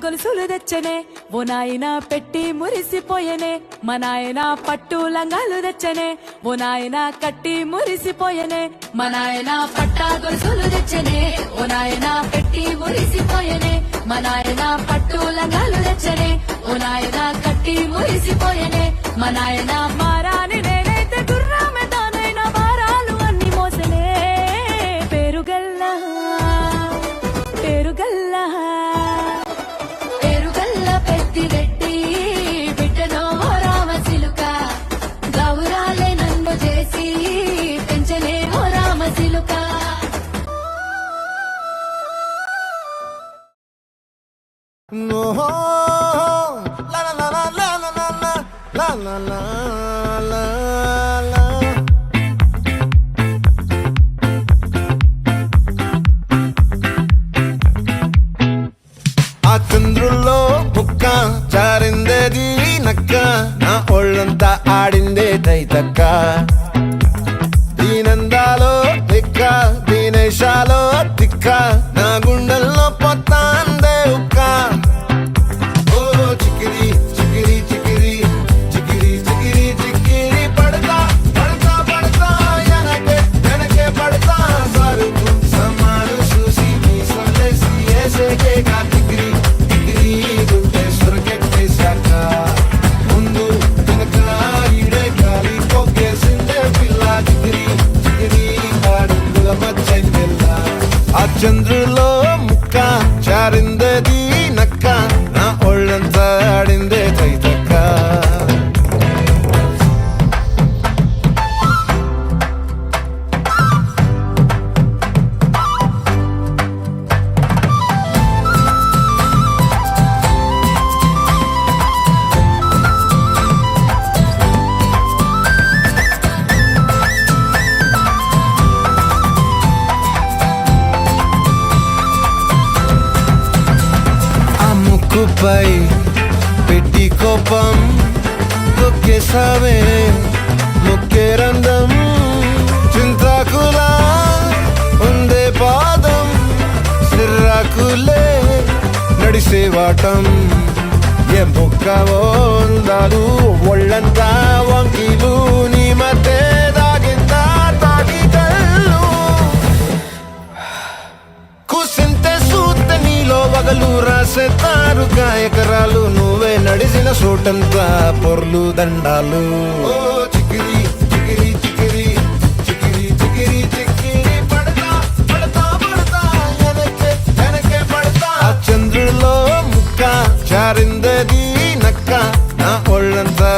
గొలుసులు తెచ్చనే ఓ నాయన పెట్టి మురిసిపోయనే మా నాయన పట్టు లంగాలు తెచ్చనే ఓ నాయన కట్టి మురిసిపోయనే మా నాయన పట్ట గొలుసులు తెచ్చనే ఓ నాయన పెట్టి మురిసిపోయనే మా నాయన పట్టు లంగాలు తెచ్చనే ఓ నాయన కట్టి మురిసిపోయనే మా నాయన మారాని నేనైతే గుర్రామె తానైనా భారాలు అన్ని మోసనే పేరుగల్లా పేరుగల్లా పెద్దిరెడ్డి బిడ్డనో రామసిలుక గౌరాలే నన్ను చేసి పెంచలే ఓ రామసిలుక ఆ చంద్రుల్లో బుక్క జారిందేది నక్క నా ఒళ్ళంతా ఆడిందే తైతక్క దీనందాలో తిక్క దీనేశాలో తిక్క నా గుండెల్లో పొత్తాందే ఉక్క ఓ చికిరి చికిరి చికిరి చికిరి చికిరి చికిరి పడతా పడతా పడతా ఎనకే ఎనకే పడతా సరుకు సమాను చూసి నీ సందేశి ఏసేకే కాతిగిరి గిరి గుండె సురకెట్టేశాక ముందు వెనక ఈడే గాలి కొక్కేసిందే పిల్ల చిగిరి చిగిరి ఆడుగుల మచ్చందెల్ల ఆ చంద్రులో ముక్క చారిందది నక్క నా ఒళ్ళంతా ఆడిందే తైతక్క ముక్కుపై పెట్టి కోపం తొక్కేసావే ముక్కే రంధం చింతాకులా ఉందే పాదం సిర్రాకులే నడిసేవాటం ఏ ముక్కవో అందాలు ఒళ్ళంతా వంకీలు నీ మధ్య దాగిందా తాగి కళ్ళు కూసింతే సూత నీలో వగలు రాసేతారుగా ఎకరాలు నువ్వే నడిసిన చోటంతా పొర్లు దండాలు ఓ చికిరి చికిరి చికిరి చికిరి చికిరి చికిరి పడతా పడతా పడతా ఎనకే ఎనకే పడతా ఆ చంద్రులో ముక్క చారిందది నక్క నా ఒళ్ళంతా